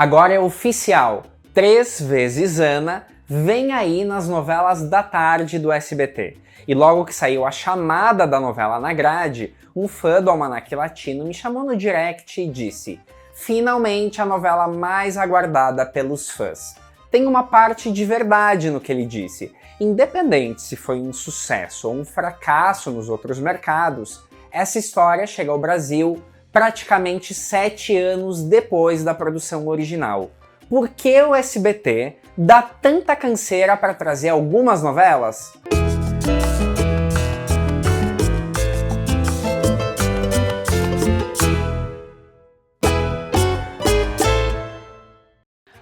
Agora é oficial, 3 vezes Ana vem aí nas novelas da tarde do SBT. E logo que saiu a chamada da novela na grade, um fã do Almanaque Latino me chamou no direct e disse: finalmente a novela mais aguardada pelos fãs. Tem uma parte de verdade no que ele disse. Independente se foi um sucesso ou um fracasso nos outros mercados, essa história chega ao Brasil praticamente 7 anos depois da produção original. Por que o SBT dá tanta canseira para trazer algumas novelas?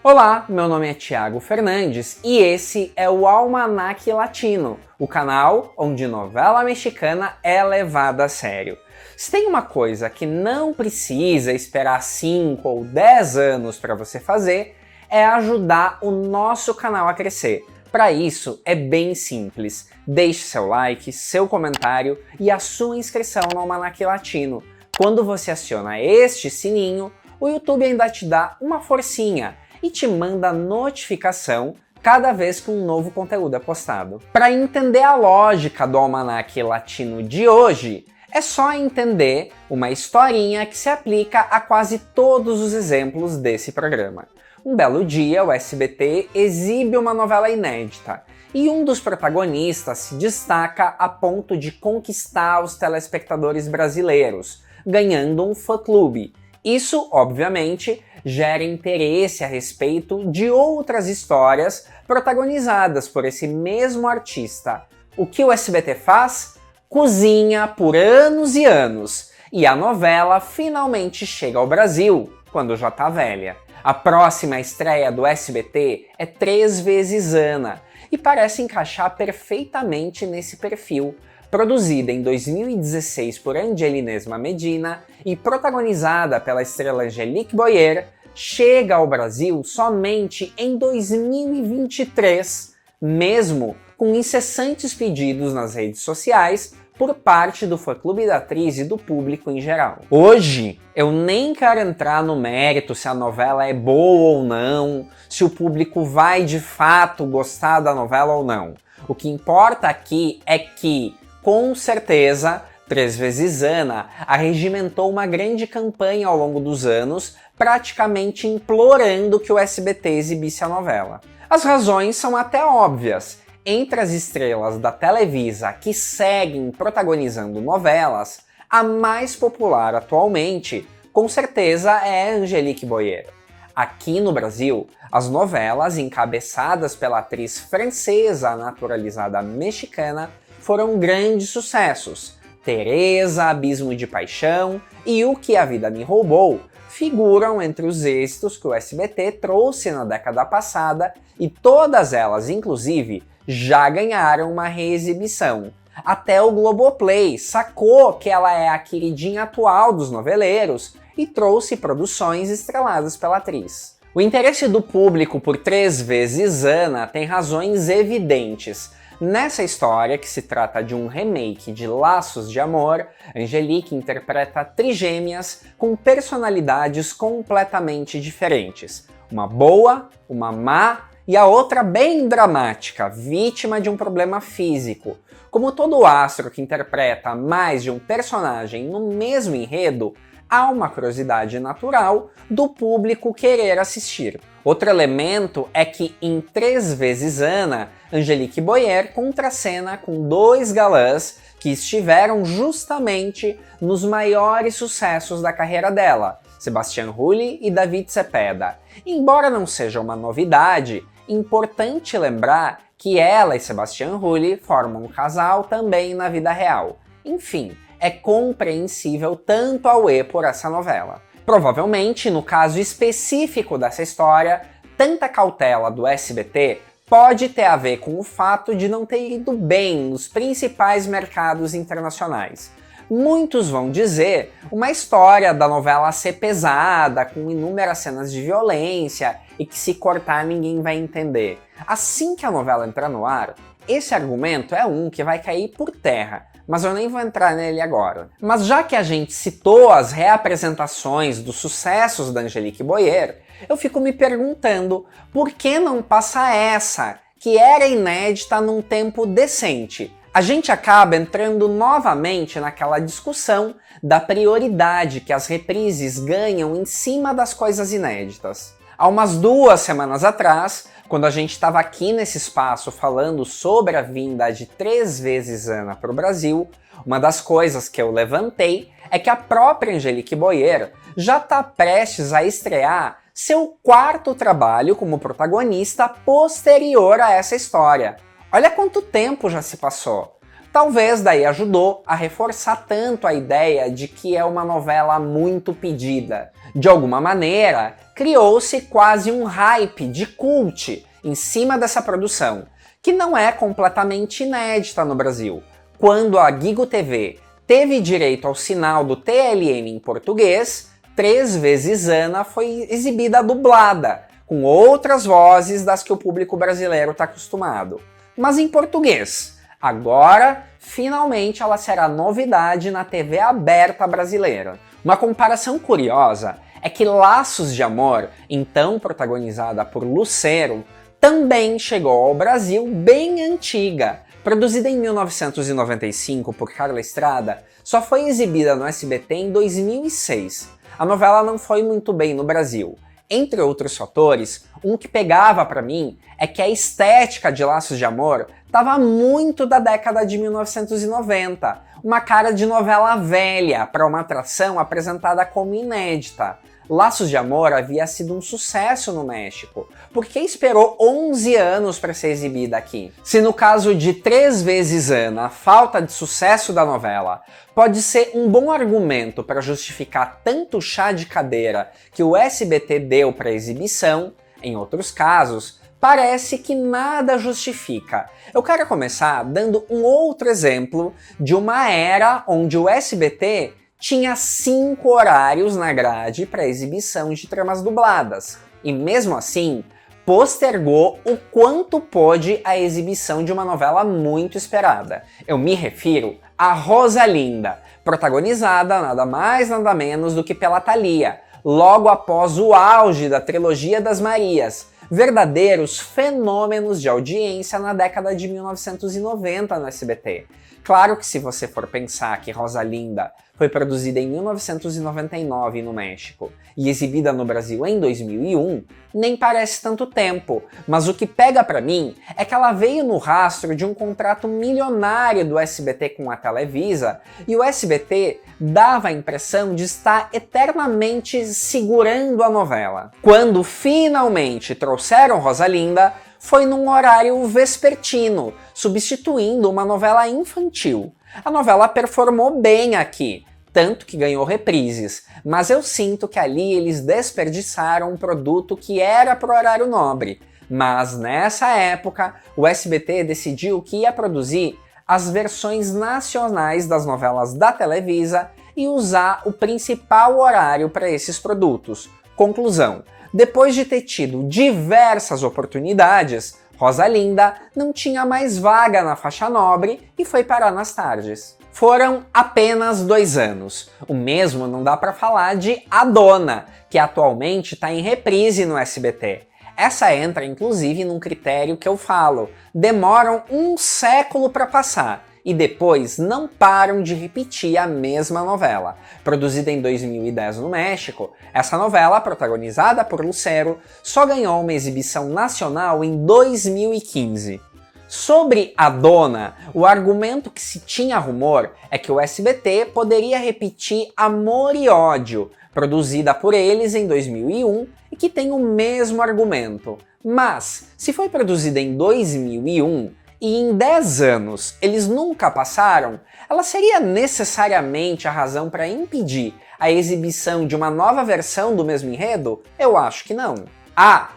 Olá, meu nome é Thiago Fernandes e esse é o Almanaque Latino, o canal onde novela mexicana é levada a sério. Se tem uma coisa que não precisa esperar 5 ou 10 anos para você fazer, é ajudar o nosso canal a crescer. Para isso é bem simples, deixe seu like, seu comentário e a sua inscrição no Almanaque Latino. Quando você aciona este sininho, o YouTube ainda te dá uma forcinha e te manda notificação cada vez que um novo conteúdo é postado. Para entender a lógica do Almanaque Latino de hoje, é só entender uma historinha que se aplica a quase todos os exemplos desse programa. Um belo dia, o SBT exibe uma novela inédita e um dos protagonistas se destaca a ponto de conquistar os telespectadores brasileiros, ganhando um fã-clube. Isso, obviamente, gera interesse a respeito de outras histórias protagonizadas por esse mesmo artista. O que o SBT faz? Cozinha por anos e anos, e a novela finalmente chega ao Brasil, quando já tá velha. A próxima estreia do SBT é 3 vezes Ana, e parece encaixar perfeitamente nesse perfil. Produzida em 2016 por Angelina Medina e protagonizada pela estrela Angelique Boyer, chega ao Brasil somente em 2023, mesmo com incessantes pedidos nas redes sociais por parte do fã-clube da atriz e do público em geral. Hoje, eu nem quero entrar no mérito se a novela é boa ou não, se o público vai de fato gostar da novela ou não. O que importa aqui é que, com certeza, 3 vezes Ana arregimentou uma grande campanha ao longo dos anos, praticamente implorando que o SBT exibisse a novela. As razões são até óbvias. Entre as estrelas da Televisa que seguem protagonizando novelas, a mais popular atualmente, com certeza, é Angelique Boyer. Aqui no Brasil, as novelas encabeçadas pela atriz francesa naturalizada mexicana foram grandes sucessos. Teresa, Abismo de Paixão e O Que a Vida Me Roubou figuram entre os êxitos que o SBT trouxe na década passada e todas elas, inclusive, já ganharam uma reexibição. Até o Globoplay sacou que ela é a queridinha atual dos noveleiros e trouxe produções estreladas pela atriz. O interesse do público por 3 vezes Ana tem razões evidentes. Nessa história, que se trata de um remake de Laços de Amor, Angelique interpreta trigêmeas com personalidades completamente diferentes. Uma boa, uma má e a outra bem dramática, vítima de um problema físico. Como todo astro que interpreta mais de um personagem no mesmo enredo, há uma curiosidade natural do público querer assistir. Outro elemento é que em 3 vezes Ana, Angelique Boyer contracena com 2 galãs que estiveram justamente nos maiores sucessos da carreira dela, Sebastián Rulli e David Cepeda. Embora não seja uma novidade, importante lembrar que ela e Sebastián Rulli formam um casal também na vida real. Enfim, é compreensível tanto auê por essa novela. Provavelmente, no caso específico dessa história, tanta cautela do SBT pode ter a ver com o fato de não ter ido bem nos principais mercados internacionais. Muitos vão dizer uma história da novela ser pesada, com inúmeras cenas de violência e que se cortar ninguém vai entender. Assim que a novela entrar no ar, esse argumento é um que vai cair por terra, mas eu nem vou entrar nele agora. Mas já que a gente citou as reapresentações dos sucessos da Angelique Boyer, eu fico me perguntando por que não passa essa, que era inédita num tempo decente. A gente acaba entrando novamente naquela discussão da prioridade que as reprises ganham em cima das coisas inéditas. Há umas 2 semanas atrás, quando a gente estava aqui nesse espaço falando sobre a vinda de 3 vezes Ana para o Brasil, uma das coisas que eu levantei é que a própria Angelique Boyer já está prestes a estrear seu 4º trabalho como protagonista posterior a essa história. Olha quanto tempo já se passou. Talvez daí ajudou a reforçar tanto a ideia de que é uma novela muito pedida. De alguma maneira, criou-se quase um hype de cult em cima dessa produção, que não é completamente inédita no Brasil. Quando a Gigo TV teve direito ao sinal do TLM em português, 3 vezes Ana foi exibida dublada, com outras vozes das que o público brasileiro está acostumado. Mas em português. Agora, finalmente, ela será novidade na TV aberta brasileira. Uma comparação curiosa é que Laços de Amor, então protagonizada por Lucero, também chegou ao Brasil bem antiga. Produzida em 1995 por Carla Estrada, só foi exibida no SBT em 2006. A novela não foi muito bem no Brasil. Entre outros fatores, um que pegava pra mim é que a estética de Laços de Amor estava muito da década de 1990, uma cara de novela velha para uma atração apresentada como inédita. Laços de Amor havia sido um sucesso no México, porque esperou 11 anos para ser exibida aqui. Se no caso de 3 vezes Ana, a falta de sucesso da novela pode ser um bom argumento para justificar tanto chá de cadeira que o SBT deu para a exibição, em outros casos, parece que nada justifica. Eu quero começar dando um outro exemplo de uma era onde o SBT tinha 5 horários na grade para exibição de tramas dubladas, e mesmo assim, postergou o quanto pôde a exibição de uma novela muito esperada. Eu me refiro a Rosalinda, protagonizada nada mais nada menos do que pela Thalia, logo após o auge da trilogia das Marias, verdadeiros fenômenos de audiência na década de 1990 no SBT. Claro que se você for pensar que Rosalinda foi produzida em 1999 no México e exibida no Brasil em 2001, nem parece tanto tempo, mas o que pega pra mim é que ela veio no rastro de um contrato milionário do SBT com a Televisa, e o SBT dava a impressão de estar eternamente segurando a novela. Quando finalmente trouxeram Rosalinda, foi num horário vespertino, substituindo uma novela infantil. A novela performou bem aqui, tanto que ganhou reprises, mas eu sinto que ali eles desperdiçaram um produto que era pro horário nobre. Mas nessa época, o SBT decidiu que ia produzir as versões nacionais das novelas da Televisa e usar o principal horário para esses produtos. Conclusão: depois de ter tido diversas oportunidades, Rosalinda não tinha mais vaga na faixa nobre e foi parar nas tardes. Foram apenas 2 anos. O mesmo não dá para falar de A Dona, que atualmente está em reprise no SBT. Essa entra inclusive num critério que eu falo: demoram 1 século para passar e depois não param de repetir a mesma novela. Produzida em 2010 no México, essa novela, protagonizada por Lucero, só ganhou uma exibição nacional em 2015. Sobre A Dona, o argumento que se tinha rumor é que o SBT poderia repetir Amor e Ódio, produzida por eles em 2001 e que tem o mesmo argumento. Mas, se foi produzida em 2001 e em 10 anos eles nunca passaram, ela seria necessariamente a razão para impedir a exibição de uma nova versão do mesmo enredo? Eu acho que não.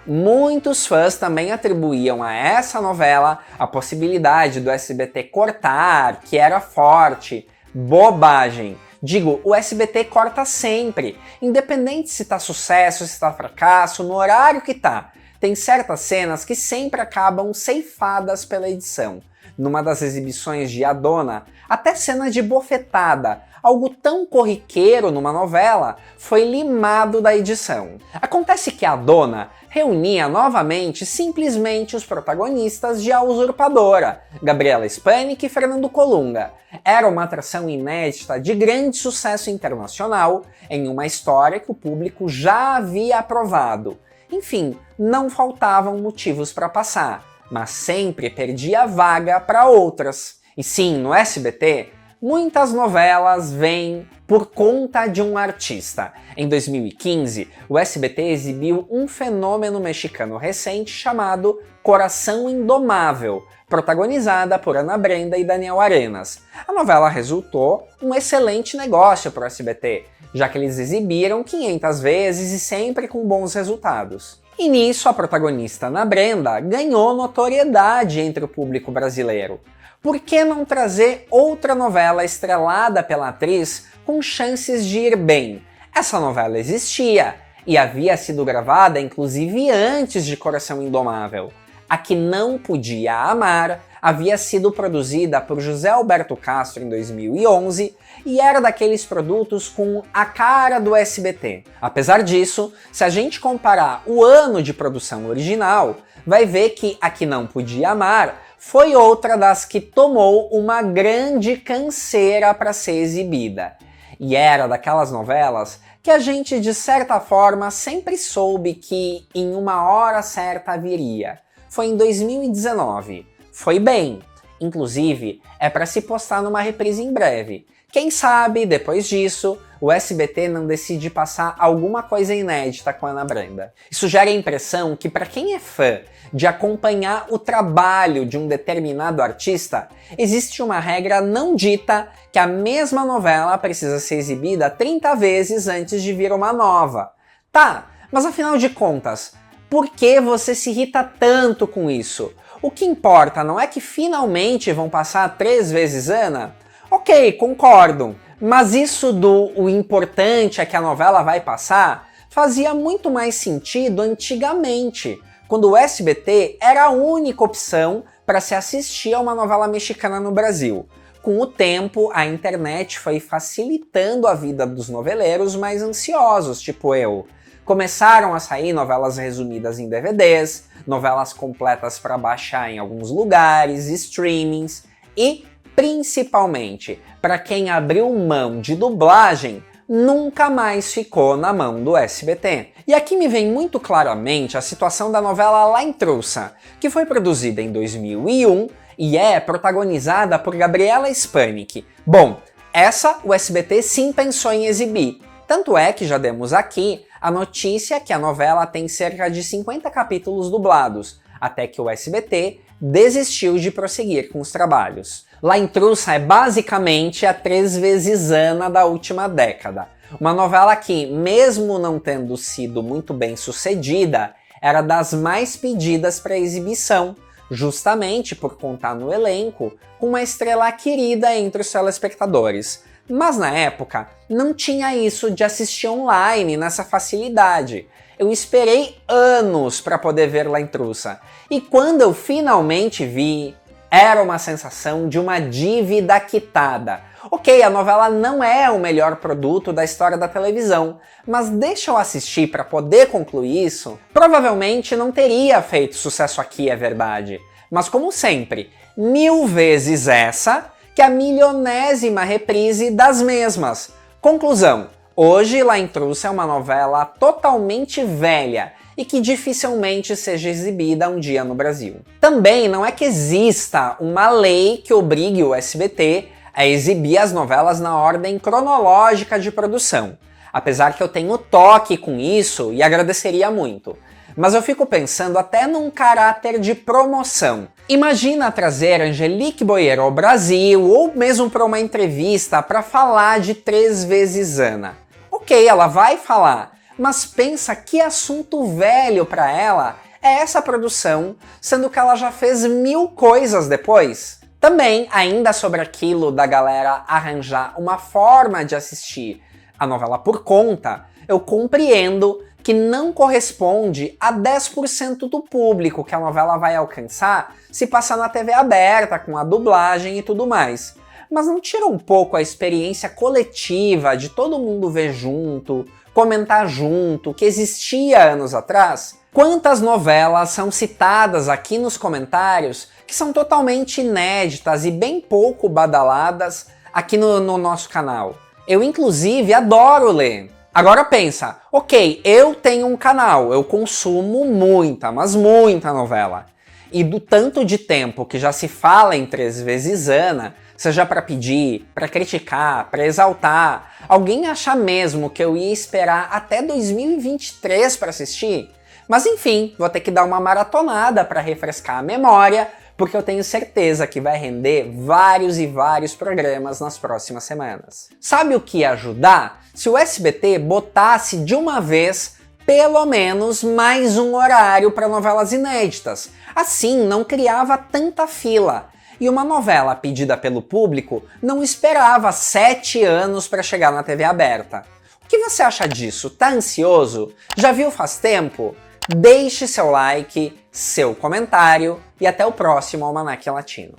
Muitos fãs também atribuíam a essa novela a possibilidade do SBT cortar, que era forte. Bobagem! Digo, o SBT corta sempre, independente se tá sucesso, se tá fracasso, no horário que tá. Tem certas cenas que sempre acabam ceifadas pela edição. numa das exibições de A Dona, até cena de bofetada, algo tão corriqueiro numa novela, foi limado da edição. Acontece que A Dona reunia novamente simplesmente os protagonistas de A Usurpadora, Gabriela Spanik e Fernando Colunga. Era uma atração inédita de grande sucesso internacional, em uma história que o público já havia aprovado. Enfim, não faltavam motivos para passar, mas sempre perdia vaga para outras. E sim, no SBT, muitas novelas vêm por conta de um artista. Em 2015, o SBT exibiu um fenômeno mexicano recente chamado Coração Indomável, protagonizada por Ana Brenda e Daniel Arenas. A novela resultou um excelente negócio para o SBT, já que eles exibiram 500 vezes e sempre com bons resultados. E nisso a protagonista Ana Brenda ganhou notoriedade entre o público brasileiro. Por que não trazer outra novela estrelada pela atriz com chances de ir bem? Essa novela existia e havia sido gravada inclusive antes de Coração Indomável. A Que Não Podia Amar havia sido produzida por José Alberto Castro em 2011 e era daqueles produtos com a cara do SBT. Apesar disso, se a gente comparar o ano de produção original, vai ver que A Que Não Podia Amar foi outra das que tomou uma grande canseira para ser exibida. E era daquelas novelas que a gente, de certa forma, sempre soube que em uma hora certa viria. Foi em 2019. Foi bem. Inclusive, é para se postar numa reprise em breve. Quem sabe, depois disso, o SBT não decide passar alguma coisa inédita com a Ana Brenda. Isso gera a impressão que, para quem é fã de acompanhar o trabalho de um determinado artista, existe uma regra não dita que a mesma novela precisa ser exibida 30 vezes antes de vir uma nova. Tá, mas afinal de contas, por que você se irrita tanto com isso? O que importa não é que finalmente vão passar 3 vezes Ana? Ok, concordo. Mas isso do o importante é que a novela vai passar fazia muito mais sentido antigamente, quando o SBT era a única opção para se assistir a uma novela mexicana no Brasil. Com o tempo, a internet foi facilitando a vida dos noveleiros mais ansiosos, tipo eu. Começaram a sair novelas resumidas em DVDs, novelas completas para baixar em alguns lugares, streamings e, principalmente, para quem abriu mão de dublagem, nunca mais ficou na mão do SBT. E aqui me vem muito claramente a situação da novela La Intrusa, que foi produzida em 2001 e é protagonizada por Gabriela Spanik. Bom, essa o SBT sim pensou em exibir. Tanto é que já demos aqui a notícia que a novela tem cerca de 50 capítulos dublados, até que o SBT desistiu de prosseguir com os trabalhos. La Intrusa é basicamente a 3 vezes Ana da última década. Uma novela que, mesmo não tendo sido muito bem sucedida, era das mais pedidas para exibição, justamente por contar no elenco com uma estrela querida entre os telespectadores. Mas na época, não tinha isso de assistir online nessa facilidade. Eu esperei anos para poder ver La Intrusa, e quando eu finalmente vi, era uma sensação de uma dívida quitada. Ok, a novela não é o melhor produto da história da televisão, mas deixa eu assistir para poder concluir isso. Provavelmente não teria feito sucesso aqui, é verdade. Mas como sempre, 1000 vezes essa que a milionésima reprise das mesmas. Conclusão, hoje La Intrusa é uma novela totalmente velha e que dificilmente seja exibida um dia no Brasil. Também não é que exista uma lei que obrigue o SBT a exibir as novelas na ordem cronológica de produção, apesar que eu tenho toque com isso e agradeceria muito. Mas eu fico pensando até num caráter de promoção. Imagina trazer Angelique Boyer ao Brasil ou mesmo para uma entrevista para falar de 3 vezes Ana. Ok, ela vai falar, mas pensa que assunto velho para ela é essa produção, sendo que ela já fez 1000 coisas depois. Também, ainda sobre aquilo da galera arranjar uma forma de assistir a novela por conta, eu compreendo que não corresponde a 10% do público que a novela vai alcançar se passar na TV aberta, com a dublagem e tudo mais. Mas não tira um pouco a experiência coletiva de todo mundo ver junto, comentar junto, que existia anos atrás? Quantas novelas são citadas aqui nos comentários que são totalmente inéditas e bem pouco badaladas aqui no nosso canal? Eu, inclusive, adoro ler. Agora pensa, ok, eu tenho um canal, eu consumo muita, mas muita novela. E do tanto de tempo que já se fala em 3 vezes Ana, seja para pedir, para criticar, para exaltar, alguém acha mesmo que eu ia esperar até 2023 para assistir? Mas enfim, vou ter que dar uma maratonada para refrescar a memória, porque eu tenho certeza que vai render vários e vários programas nas próximas semanas. Sabe o que ia ajudar? Se o SBT botasse de uma vez pelo menos mais um horário para novelas inéditas. Assim não criava tanta fila. E uma novela pedida pelo público não esperava 7 anos para chegar na TV aberta. O que você acha disso? Tá ansioso? Já viu faz tempo? Deixe seu like, seu comentário e até o próximo Almanaque Latino.